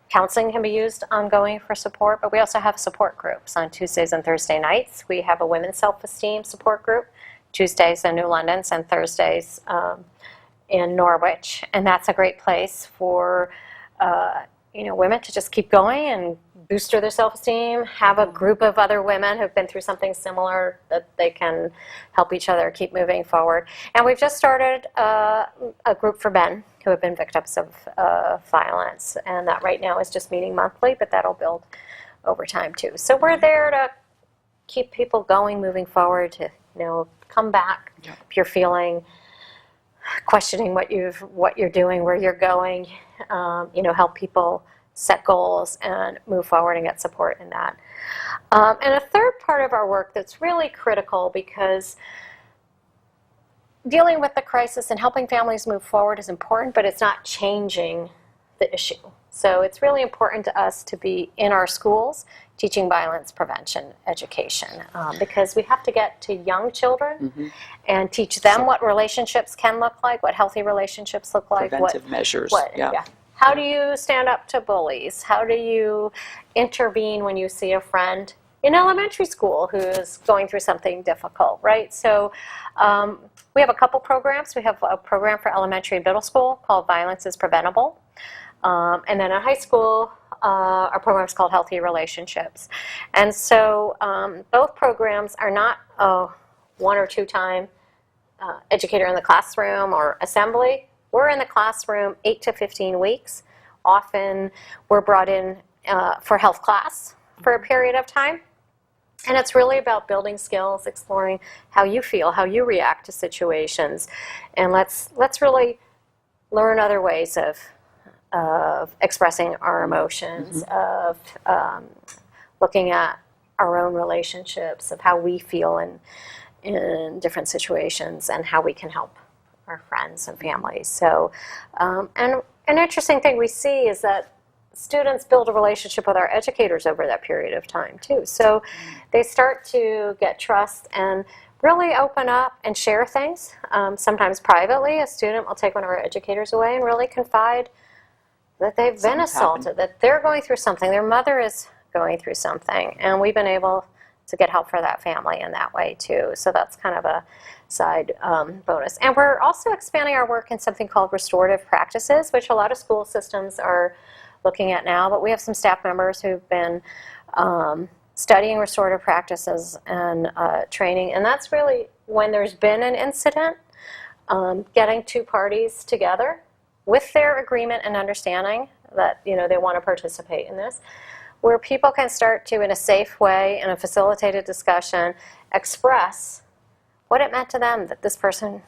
counseling can be used ongoing for support, but we also have support groups on Tuesdays and Thursday nights. We have a women's self-esteem support group, Tuesdays in New London and Thursdays in Norwich. And that's a great place for women to just keep going and boost their self-esteem, have a group of other women who've been through something similar that they can help each other keep moving forward. And we've just started a group for men who have been victims of violence, and that right now is just meeting monthly, but that'll build over time too. So we're there to keep people going, moving forward, to come back if you're feeling, questioning what you're doing, where you're going, help people set goals and move forward and get support in that. And a third part of our work that's really critical, because dealing with the crisis and helping families move forward is important, but it's not changing the issue. So it's really important to us to be in our schools teaching violence prevention education, because we have to get to young children and teach them what relationships can look like, what healthy relationships look like. Preventive measures. How do you stand up to bullies? How do you intervene when you see a friend in elementary school who's going through something difficult, right? So we have a couple programs. We have a program for elementary and middle school called Violence is Preventable. And then in high school, our program is called Healthy Relationships. And so both programs are not a 1 or 2 time educator in the classroom or assembly. We're in the classroom 8 to 15 weeks. Often we're brought in for health class for a period of time. And it's really about building skills, exploring how you feel, how you react to situations. And let's really learn other ways of expressing our emotions, of looking at our own relationships, of how we feel in different situations and how we can help our friends and families. So, and an interesting thing we see is that students build a relationship with our educators over that period of time too. So they start to get trust and really open up and share things. Sometimes privately, a student will take one of our educators away and really confide that they've been assaulted, that they're going through something, their mother is going through something, and we've been able to get help for that family in that way too. So that's kind of a side bonus. And we're also expanding our work in something called restorative practices, which a lot of school systems are looking at now, but we have some staff members who've been studying restorative practices and training, and that's really when there's been an incident, getting 2 parties together with their agreement and understanding that they want to participate in this, where people can start to, in a safe way, in a facilitated discussion, express what it meant to them that this person,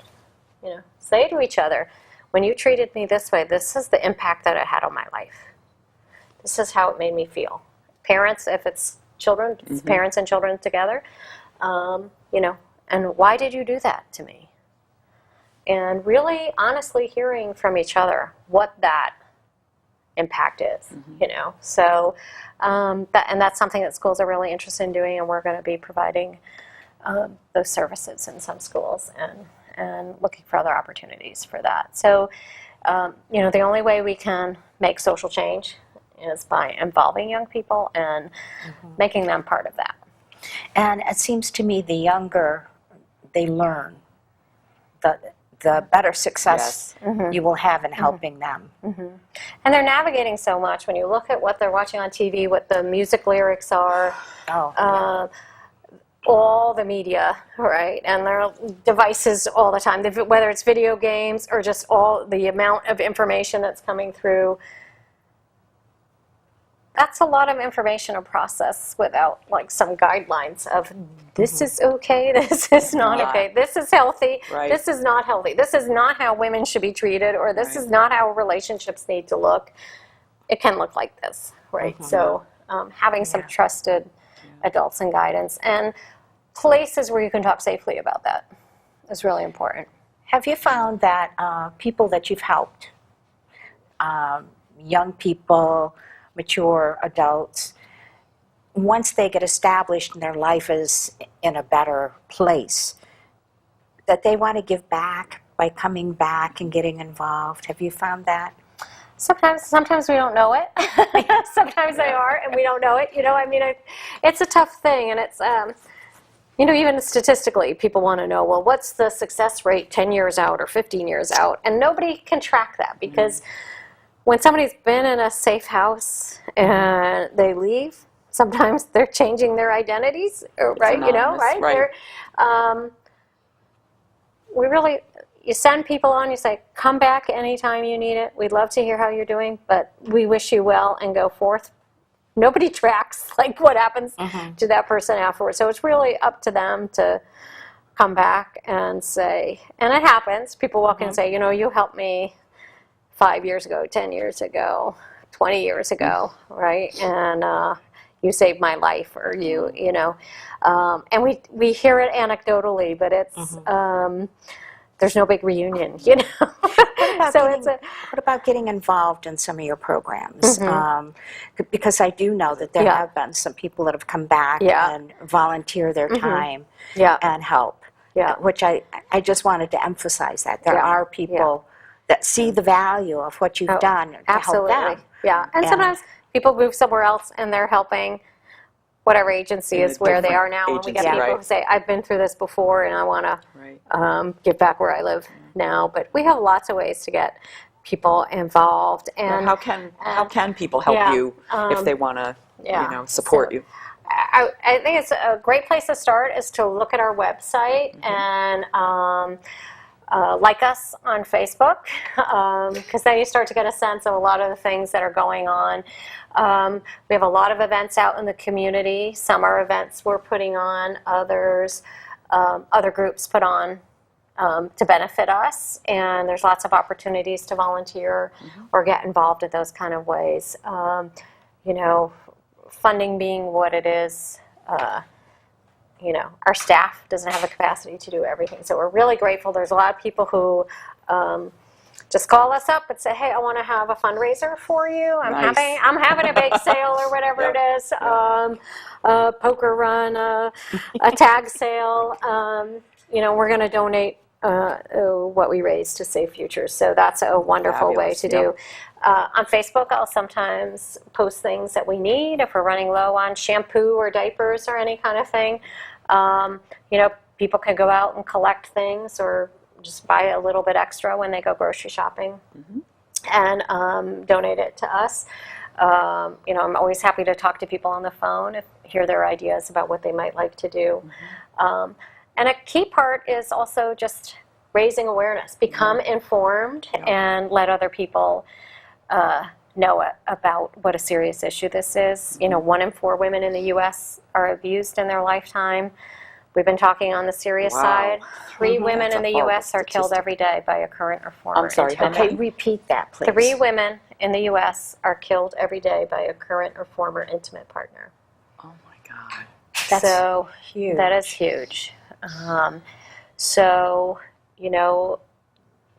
say to each other, when you treated me this way, this is the impact that it had on my life. This is how it made me feel. Parents, if it's children, it's parents and children together, you know, and why did you do that to me? And really, honestly hearing from each other what that impact is, you know. So, and that's something that schools are really interested in doing, and we're going to be providing those services in some schools and looking for other opportunities for that. So, you know, the only way we can make social change is by involving young people and making them part of that. And it seems to me the younger they learn, the better success you will have in helping them. And they're navigating so much. When you look at what they're watching on TV, what the music lyrics are, all the media, right? And their devices all the time, whether it's video games or just all the amount of information that's coming through. That's a lot of information to process without like some guidelines of this is okay, this is not okay, this is healthy, this is not healthy, this is not how women should be treated, or this is not how relationships need to look. It can look like this, right? So having some trusted adults and guidance and places where you can talk safely about that is really important. Have you found that people that you've helped, young people, mature adults, once they get established and their life is in a better place, that they want to give back by coming back and getting involved? Have you found that? Sometimes we don't know it. Sometimes they are, and we don't know it. You know, I mean, it's a tough thing, and it's, you know, even statistically, people want to know, well, what's the success rate 10 years out or 15 years out? And nobody can track that because when somebody's been in a safe house and they leave, sometimes they're changing their identities, right? You know, right? They're, we really, you send people on, you say, come back anytime you need it. We'd love to hear how you're doing, but we wish you well and go forth. Nobody tracks like what happens to that person afterwards. So it's really up to them to come back and say, and it happens. People walk in and say, you know, you helped me 5 years ago, 10 years ago, 20 years ago, right? And you saved my life, or you know. And we hear it anecdotally, but it's, there's no big reunion, you know. What about getting involved in some of your programs? Because I do know that there have been some people that have come back and volunteer their time and help, which I just wanted to emphasize that. There are people that see the value of what you've done to help them. Yeah, and sometimes people move somewhere else and they're helping whatever agency is where they are now. And we get people who say, I've been through this before and I want to give back where I live now. But we have lots of ways to get people involved. And how can people help you if they want to you know, support you? I think it's a great place to start is to look at our website and like us on Facebook, because then you start to get a sense of a lot of the things that are going on. We have a lot of events out in the community. Some are events we're putting on, others other groups put on to benefit us, and there's lots of opportunities to volunteer or get involved in those kind of ways. You know, funding being what it is, you know, our staff doesn't have the capacity to do everything. So we're really grateful. There's a lot of people who just call us up and say, hey, I want to have a fundraiser for you. I'm having a bake sale or whatever it is, a poker run, a tag sale. You know, we're going to donate what we raise to Safe Futures. So that's a wonderful way to do. On Facebook, I'll sometimes post things that we need if we're running low on shampoo or diapers or any kind of thing. You know, people can go out and collect things or just buy a little bit extra when they go grocery shopping and donate it to us. You know, I'm always happy to talk to people on the phone, hear their ideas about what they might like to do. And a key part is also just raising awareness. Become informed and let other people know about what a serious issue this is. You know, 1 in 4 women in the U.S. are abused in their lifetime. We've been talking on the serious Wow. side. 3 Mhm. women That's in a the horrible U.S. are killed statistic. every day by a current or former I'm sorry, how intimate many? Okay, repeat that, please. 3 women in the U.S. are killed every day by a current or former intimate partner. Oh my God. That's so huge. that is huge. So, you know,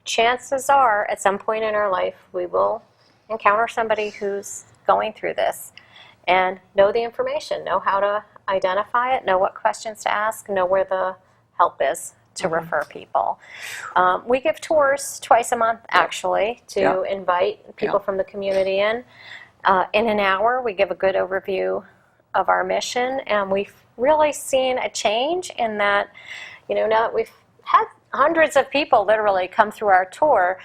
chances are at some point in our life we will encounter somebody who's going through this, and know the information, know how to identify it, know what questions to ask, know where the help is to refer people. We give tours twice a month, actually, to invite people from the community in. In an hour, we give a good overview of our mission, and we've really seen a change in that, you know, now that we've had hundreds of people literally come through our tour,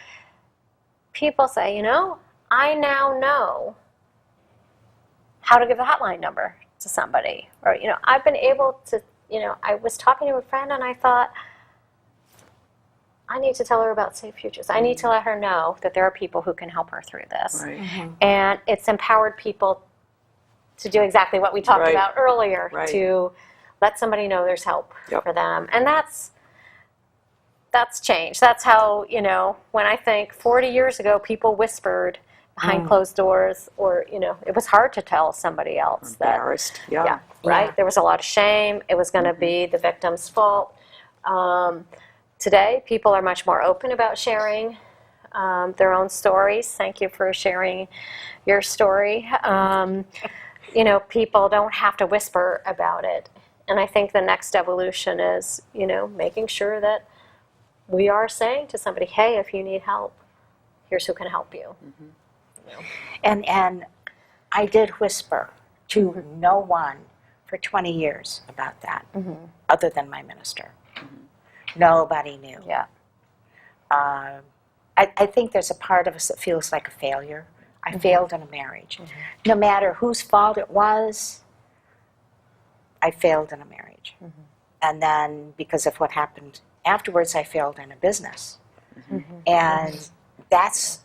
people say, you know, I now know how to give the hotline number to somebody. Or, you know, I've been able to, you know, I was talking to a friend and I thought, I need to tell her about Safe Futures. I need to let her know that there are people who can help her through this. Right. And it's empowered people to do exactly what we talked Right. about earlier, Right. to let somebody know there's help for them. And that's change. That's how, you know, when I think 40 years ago, people whispered behind closed doors, or, you know, it was hard to tell somebody else that, Embarrassed. Yeah. right? Yeah. There was a lot of shame. It was going to be the victim's fault. Today, people are much more open about sharing their own stories. Thank you for sharing your story. You know, people don't have to whisper about it. And I think the next evolution is, you know, making sure that we are saying to somebody, hey, if you need help, here's who can help you. You know. And I did whisper to no one for 20 years about that, other than my minister. Nobody knew. Yeah. I think there's a part of us that feels like a failure. I failed in a marriage. No matter whose fault it was, I failed in a marriage. And then because of what happened afterwards, I failed in a business. And that's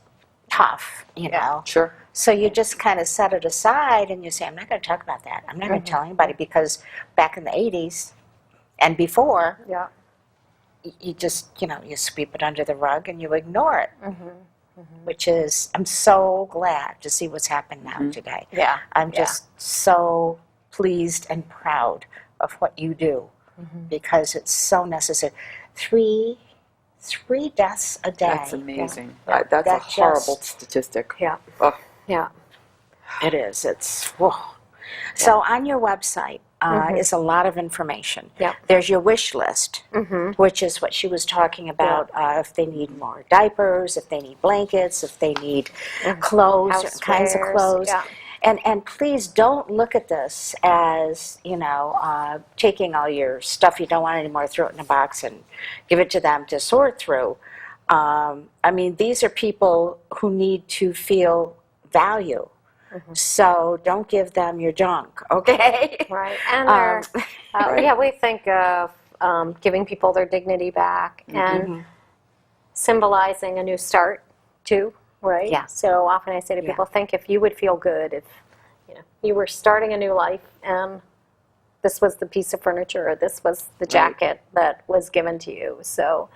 tough, you know. Sure. So you just kind of set it aside and you say, I'm not going to talk about that. I'm not going to tell anybody, because back in the 80s and before, you just, you know, you sweep it under the rug and you ignore it. Which is, I'm so glad to see what's happened now today. Yeah. I'm just so pleased and proud of what you do, because it's so necessary. Three deaths a day. That's amazing. Yeah. That's a That horrible just- statistic. Yeah. Oh. Yeah. It is. It's, whoa. So on your website is a lot of information. Yep. There's your wish list, which is what she was talking about, if they need more diapers, if they need blankets, if they need clothes, certain kinds of Housewares, clothes. yeah. And please don't look at this as, you know, taking all your stuff you don't want anymore, throw it in a box and give it to them to sort through. I mean, these are people who need to feel value. So don't give them your junk, okay? Right. And they're, yeah, we think of giving people their dignity back and symbolizing a new start too, right? Yeah. So often I say to people, think if you would feel good if, you know, you were starting a new life and this was the piece of furniture or this was the jacket that was given to you. So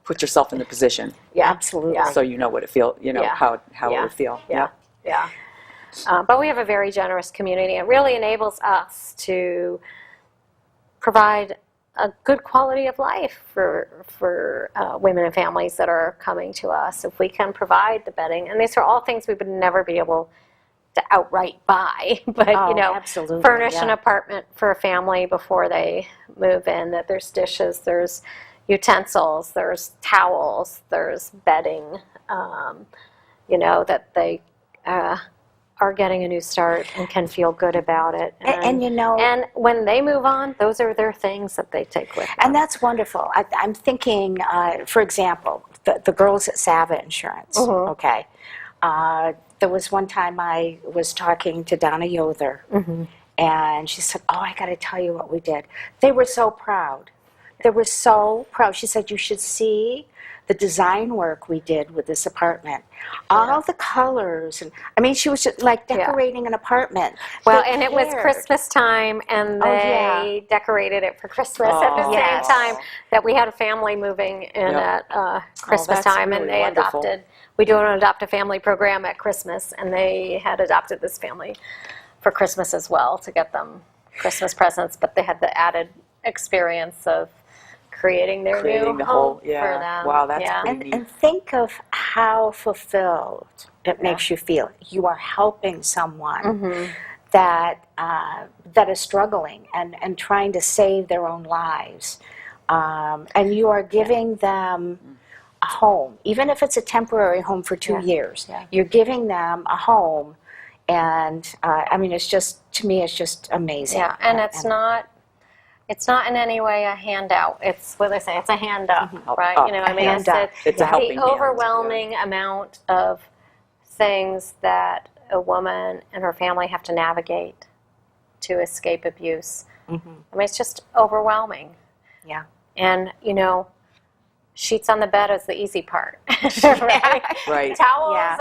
Put yourself in the position. yeah, Absolutely. Yeah. So you know what it feel. You know Yeah. how it Yeah. would feel. Yeah. Yeah. But we have a very generous community. It really enables us to provide a good quality of life for women and families that are coming to us. If we can provide the bedding, and these are all things we would never be able to outright buy, but you know, absolutely, furnish an yeah. apartment for a family before they move in. That there's dishes, there's utensils, there's towels, there's bedding. You know, that they are getting a new start and can feel good about it. And you know, and when they move on, those are their things that they take with them. and that's wonderful. I'm thinking, for example, the girls at Sava Insurance, okay? There was one time I was talking to Donna Yother, and she said, oh, I got to tell you what we did. They were so proud. They were so proud. She said, you should see the design work we did with this apartment, all the colors, and I mean, she was just like decorating an apartment. Well, They and it was cared. Christmas time, and they decorated it for Christmas at the same time that we had a family moving in at Christmas time, really and they wonderful. adopted. We do an adopt a family program at Christmas, and they had adopted this family for Christmas as well to get them Christmas presents, but they had the added experience of creating their Creating new the home whole, for them. Wow, that's pretty neat. And think of how fulfilled it makes you feel. You are helping someone that that is struggling and trying to save their own lives, and you are giving them a home, even if it's a temporary home for 2 years. You're giving them a home, and I mean, it's just, to me, it's just amazing. Yeah, and it's not in any way a handout. It's what they say. It's a hand up, right? You know, I mean, it's a helping the hand, overwhelming amount of things that a woman and her family have to navigate to escape abuse. I mean, it's just overwhelming. Yeah. And you know, sheets on the bed is the easy part, right? Towels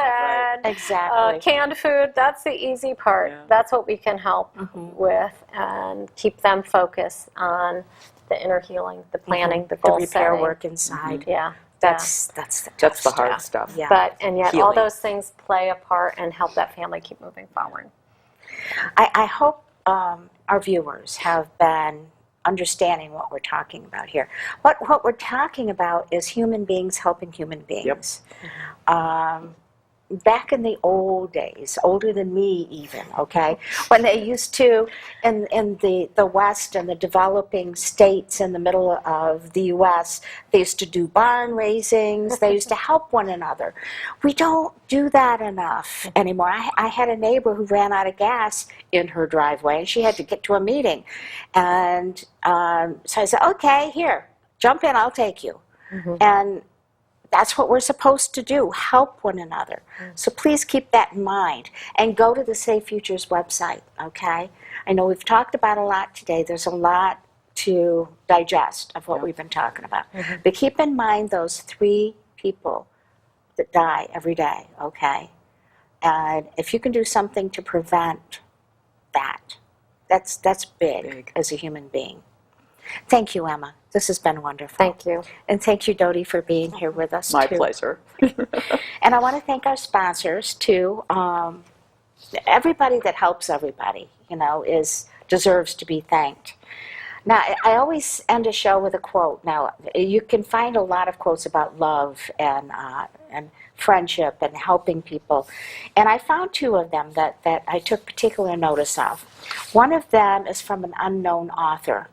and canned food, that's the easy part. That's what we can help with and keep them focused on the inner healing, the planning, the goal the repair setting. work inside. That's the hard stuff. But and yet all Healing. those things play a part and help that family keep moving forward. I hope our viewers have been understanding what we're talking about here. What we're talking about is human beings helping human beings. Back in the old days, older than me even, okay, when they used to, in the West and the developing states in the middle of the U.S., they used to do barn raisings, they used to help one another. We don't do that enough anymore. I had a neighbor who ran out of gas in her driveway, and she had to get to a meeting. And so I said, okay, here, jump in, I'll take you. And that's what we're supposed to do, help one another. So please keep that in mind and go to the Safe Futures website, okay? I know we've talked about a lot today. There's a lot to digest of what we've been talking about. But keep in mind those 3 people that die every day, okay? And if you can do something to prevent that, that's big as a human being. Thank you, Emma. This has been wonderful. Thank you. And thank you, Dodie, for being here with us, My too. pleasure. And I want to thank our sponsors, too. Everybody that helps everybody, you know, deserves to be thanked. Now, I always end a show with a quote. Now, you can find a lot of quotes about love and friendship and helping people. And I found 2 of them that I took particular notice of. One of them is from an unknown author.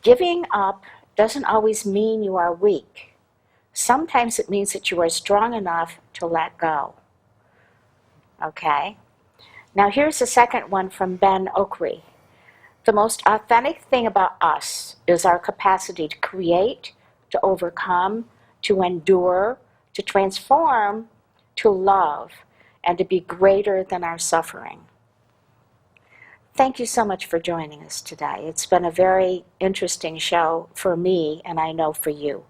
Giving up doesn't always mean you are weak. Sometimes it means that you are strong enough to let go. Okay? Now here's the second one from Ben Okri. The most authentic thing about us is our capacity to create, to overcome, to endure, to transform, to love, and to be greater than our suffering. Thank you so much for joining us today. It's been a very interesting show for me, and I know for you.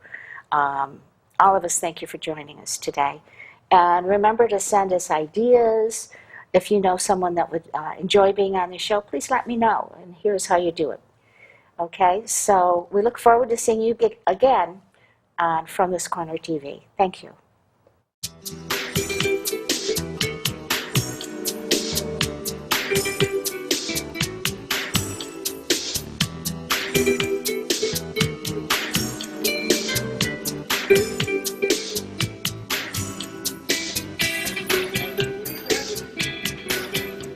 All of us, thank you for joining us today. And remember to send us ideas. If you know someone that would enjoy being on the show, please let me know, and here's how you do it. Okay, so we look forward to seeing you again on From This Corner TV. Thank you.